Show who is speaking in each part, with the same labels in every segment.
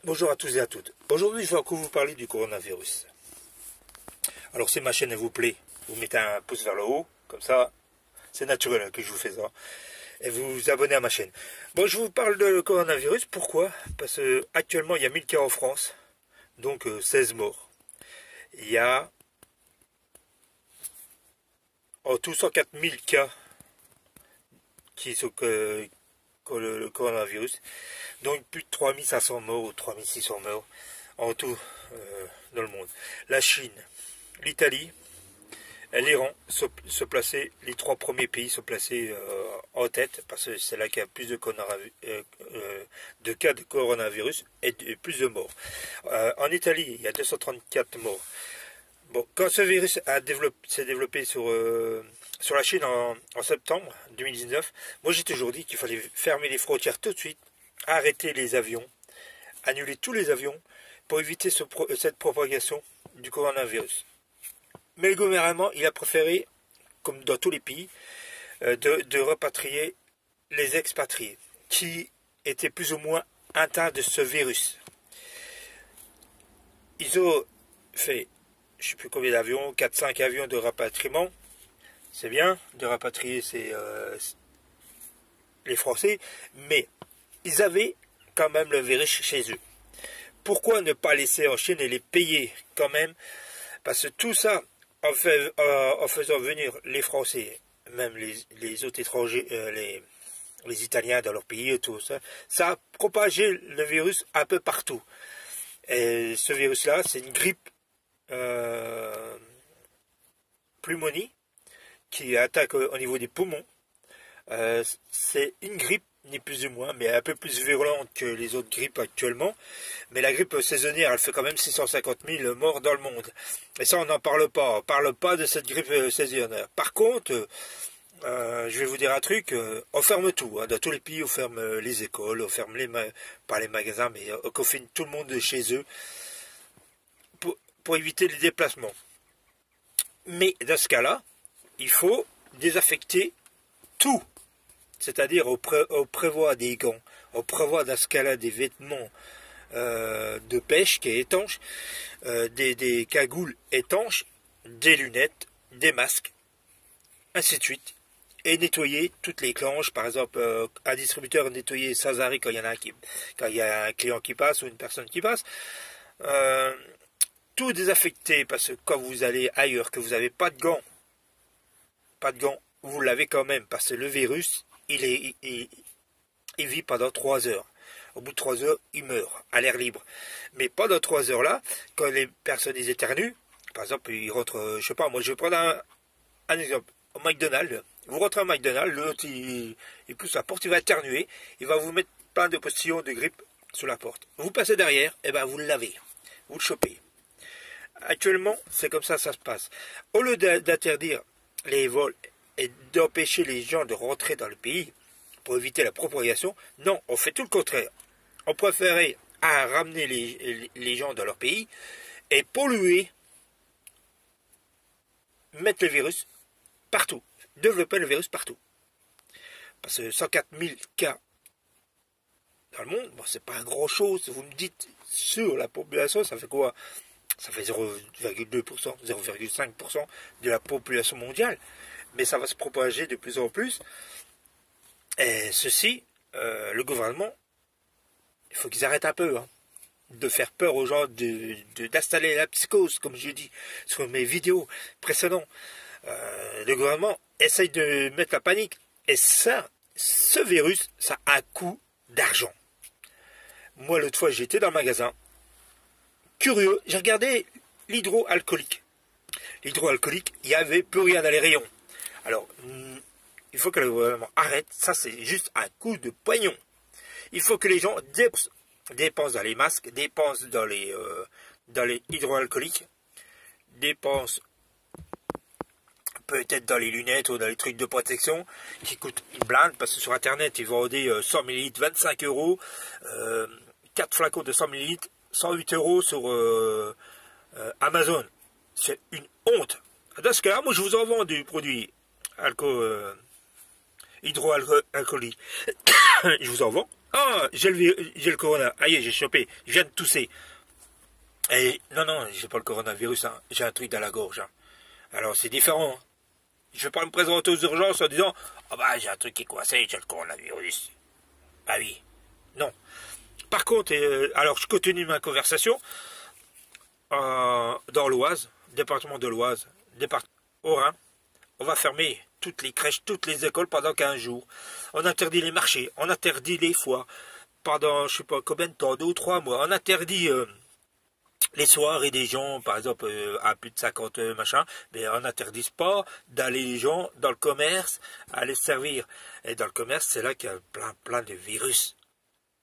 Speaker 1: Bonjour à tous et à toutes. Aujourd'hui, je vais encore vous parler du coronavirus. Alors, si ma chaîne elle vous plaît, vous mettez un pouce vers le haut, comme ça, c'est naturel que je vous fais ça. Et vous vous abonnez à ma chaîne. Bon, je vous parle de coronavirus. Pourquoi? Parce que actuellement, il y a 1000 cas en France, donc 16 morts. Il y a en tout 104 000 cas qui sont le coronavirus. Donc plus de 3500 morts ou 3600 morts en tout dans le monde. La Chine, l'Italie et l'Iran se plaçaient, les trois premiers pays se plaçaient en tête parce que c'est là qu'il y a plus de cas de coronavirus et plus de morts. En Italie, il y a 234 morts. Bon, quand ce virus s'est développé sur la Chine en septembre 2019, moi j'ai toujours dit qu'il fallait fermer les frontières tout de suite, arrêter les avions, annuler tous les avions pour éviter cette propagation du coronavirus. Mais le gouvernement, il a préféré, comme dans tous les pays, de repatrier les expatriés qui étaient plus ou moins atteints de ce virus. Ils ont fait, je ne sais plus combien d'avions, 4-5 avions de rapatriement. C'est bien de rapatrier les Français, mais ils avaient quand même le virus chez eux. Pourquoi ne pas laisser en Chine et les payer quand même? Parce que tout ça, en faisant venir les Français, même les autres étrangers, les Italiens dans leur pays et tout ça, ça a propagé le virus un peu partout. Et ce virus-là, c'est une grippe pneumonie qui attaque au niveau des poumons. C'est une grippe, ni plus ni moins, mais un peu plus virulente que les autres grippes actuellement. Mais la grippe saisonnière, elle fait quand même 650 000 morts dans le monde. Et ça, on n'en parle pas. On ne parle pas de cette grippe saisonnière. Par contre, je vais vous dire un truc, on ferme tout. Hein. Dans tous les pays, on ferme les écoles, on ferme pas les magasins, mais on confine tout le monde chez eux pour éviter les déplacements. Mais dans ce cas-là, il faut désaffecter tout. C'est-à-dire, on prévoit des gants, on prévoit dans ce cas-là des vêtements de pêche qui est étanche, des cagoules étanches, des lunettes, des masques, ainsi de suite. Et nettoyer toutes les clanches, par exemple, un distributeur nettoyer sans arrêt quand il y a un client qui passe ou une personne qui passe. Tout désaffecter, parce que quand vous allez ailleurs, que vous n'avez pas de gants, vous l'avez quand même, parce que le virus, il vit pendant 3 heures. Au bout de 3 heures, il meurt à l'air libre. Mais pendant 3 heures là, quand les personnes éternuent, par exemple, ils rentrent, je sais pas, moi je vais prendre un exemple, au McDonald's, vous rentrez au McDonald's, l'autre il pousse la porte, il va éternuer, il va vous mettre plein de postillons de grippe sur la porte. Vous passez derrière, et ben vous le lavez, vous le chopez. Actuellement, c'est comme ça se passe. Au lieu d'interdire les vols et d'empêcher les gens de rentrer dans le pays pour éviter la propagation, non, on fait tout le contraire. On préférait ramener les gens dans leur pays et polluer, mettre le virus partout, développer le virus partout. Parce que 104 000 cas dans le monde, bon, c'est pas grand chose. Vous me dites, sur la population, ça fait quoi? Ça fait 0,2%, 0,5% de la population mondiale. Mais ça va se propager de plus en plus. Et ceci, le gouvernement, il faut qu'ils arrêtent un peu de faire peur aux gens, d'installer la psychose, comme je dis sur mes vidéos précédentes. Le gouvernement essaye de mettre la panique. Et ça, ce virus, ça a un coût d'argent. Moi, l'autre fois, j'étais dans le magasin. Curieux, j'ai regardé l'hydroalcoolique. L'hydroalcoolique, il n'y avait plus rien dans les rayons. Alors, il faut que le gouvernement arrête. Ça, c'est juste un coup de poignon. Il faut que les gens dépensent dans les masques, dépensent dans les hydroalcooliques, dépensent peut-être dans les lunettes ou dans les trucs de protection qui coûtent une blinde, parce que sur Internet, ils vendaient 100 ml, 25 €, 4 flacons de 100 ml, 108 € sur Amazon. C'est une honte. Dans ce cas-là, moi, je vous en vends du produit hydroalcoolique. Je vous en vends. Ah, j'ai le corona. Aïe, j'ai chopé. Je viens de tousser. Et non, non, j'ai pas le coronavirus. Hein. J'ai un truc dans la gorge. Hein. Alors, c'est différent. Hein. Je vais pas me présenter aux urgences en disant ah bah, j'ai un truc qui est coincé, j'ai le coronavirus. Bah oui. Non. Par contre, alors, je continue ma conversation. Dans l'Oise, département de l'Oise, au Rhin, on va fermer toutes les crèches, toutes les écoles pendant 15 jours. On interdit les marchés, on interdit les foires pendant je sais pas combien de temps, 2 ou 3 mois. On interdit les soirées des gens, par exemple à plus de 50 machin, mais on n'interdit pas d'aller les gens dans le commerce à les servir. Et dans le commerce, c'est là qu'il y a plein de virus.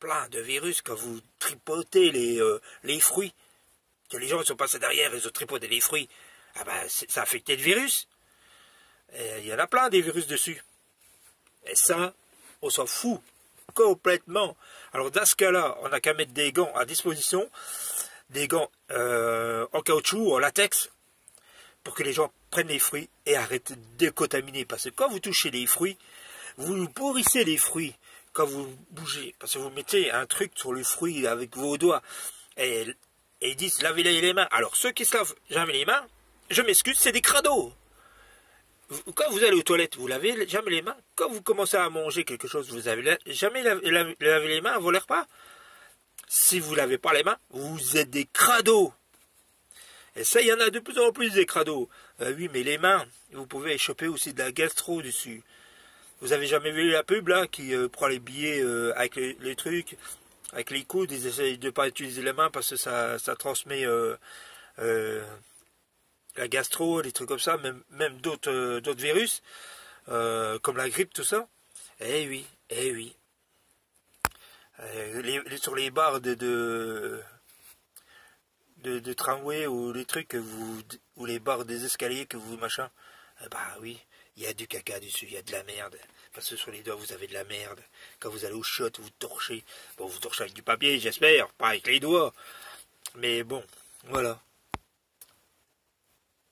Speaker 1: Plein de virus quand vous tripotez les fruits. Que les gens sont passés derrière, ils ont tripoté les fruits. Ah ben, ça a affecté le virus. Il y en a plein des virus dessus. Et ça, on s'en fout complètement. Alors dans ce cas-là, on n'a qu'à mettre des gants à disposition, des gants en caoutchouc, en latex, pour que les gens prennent les fruits et arrêtent de décontaminer. Parce que quand vous touchez les fruits, vous pourrissez les fruits quand vous bougez. Parce que vous mettez un truc sur le fruit avec vos doigts. Et ils disent lavez les mains. Alors ceux qui se lavent jamais les mains, je m'excuse, c'est des crados. Quand vous allez aux toilettes, vous lavez jamais les mains. Quand vous commencez à manger quelque chose, vous avez jamais lavé les mains avant les repas. Si vous ne lavez pas les mains, vous êtes des crados. Et ça, il y en a de plus en plus des crados. Oui, mais les mains, vous pouvez choper aussi de la gastro dessus. Vous avez jamais vu la pub là qui prend les billets avec les trucs, avec les coudes, ils essayent de ne pas utiliser les mains parce que ça transmet la gastro, des trucs comme ça, même d'autres virus, comme la grippe, tout ça. Eh oui, eh oui. Sur les barres de tramway ou les trucs ou les barres des escaliers que vous machin, bah oui, il y a du caca dessus, il y a de la merde. Parce que sur les doigts, vous avez de la merde. Quand vous allez au shot, vous torchez. Bon, vous torchez avec du papier, j'espère, pas avec les doigts. Mais bon, voilà.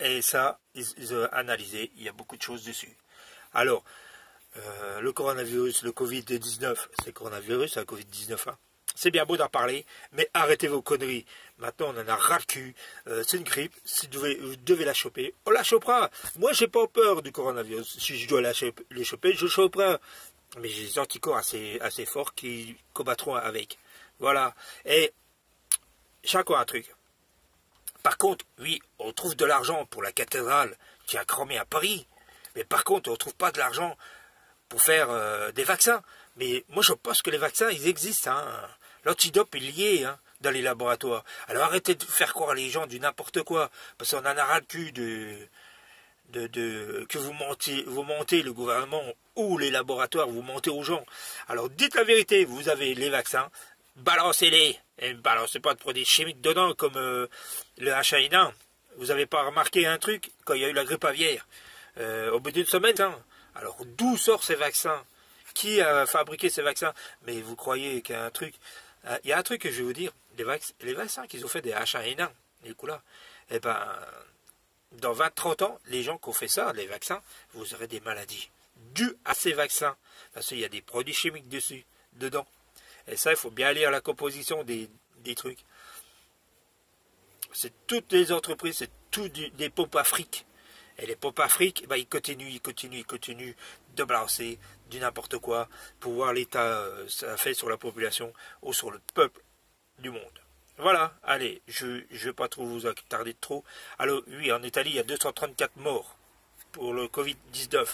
Speaker 1: Et ça, ils ont analysé, il y a beaucoup de choses dessus. Alors, le coronavirus, le Covid-19, c'est le coronavirus, c'est le Covid-19. Hein. C'est bien beau d'en parler, mais arrêtez vos conneries. Maintenant, on en a ras le cul. C'est une grippe. Si vous devez la choper, on la chopera. Moi, j'ai pas peur du coronavirus. Si je dois le choper, je le choperai. Mais j'ai des anticorps assez forts qui combattront avec. Voilà. Et j'ai encore un truc. Par contre, oui, on trouve de l'argent pour la cathédrale qui a cramé à Paris. Mais par contre, on ne trouve pas de l'argent pour faire des vaccins. Mais moi, je pense que les vaccins, ils existent. Hein. L'antidope est lié dans les laboratoires. Alors arrêtez de faire croire à les gens du n'importe quoi. Parce qu'on en a ras le cul que vous mentez le gouvernement ou les laboratoires, vous mentez aux gens. Alors dites la vérité, vous avez les vaccins, balancez-les. Et ne balancez pas de produits chimiques dedans comme le H1N1. Vous n'avez pas remarqué un truc quand il y a eu la grippe aviaire au bout d'une semaine. Hein. Alors d'où sortent ces vaccins? Qui a fabriqué ces vaccins? Mais vous croyez qu'il y a un truc? Il y a un truc que je vais vous dire. Les vaccins qu'ils ont fait des H1N1, les coups-là, eh ben, dans 20-30 ans, les gens qui ont fait ça, les vaccins, vous aurez des maladies dues à ces vaccins. Parce qu'il y a des produits chimiques dedans. Et ça, il faut bien lire la composition des trucs. C'est toutes les entreprises, c'est tout des pompes Afrique. Et les pompes Afrique, bah, ils continuent de balancer du n'importe quoi pour voir l'état ça fait sur la population ou sur le peuple du monde. Voilà, allez, je ne vais pas trop vous attarder trop. Alors oui, en Italie, il y a 234 morts pour le Covid-19.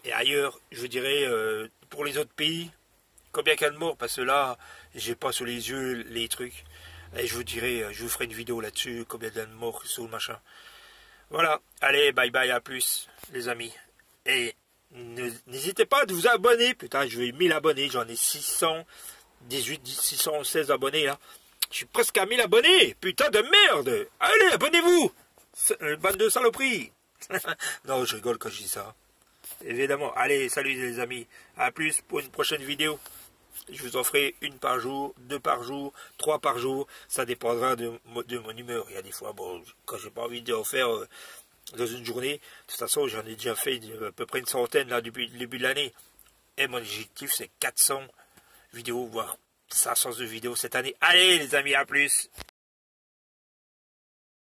Speaker 1: Et ailleurs, je dirais, pour les autres pays, combien qu'il y a de morts? Parce que là, j'ai pas sous les yeux les trucs. Et je vous dirai, je vous ferai une vidéo là-dessus, combien il y a de morts sous le machin. Voilà, allez, bye bye, à plus, les amis. Et n'hésitez pas à vous abonner. Putain, je vais 1000 abonnés, j'en ai 618, 616 abonnés là. Je suis presque à 1000 abonnés. Putain de merde. Allez, abonnez-vous. Bande de saloperies. Non, je rigole quand je dis ça. Évidemment. Allez, salut les amis. À plus pour une prochaine vidéo. Je vous en ferai une par jour, 2 par jour, 3 par jour. Ça dépendra de mon humeur. Il y a des fois, bon, quand j'ai pas envie d'en faire dans une journée. De toute façon, j'en ai déjà fait à peu près une centaine là depuis le début de l'année. Et mon objectif, c'est 400 vidéos, voire 500 de vidéos cette année. Allez les amis, à plus!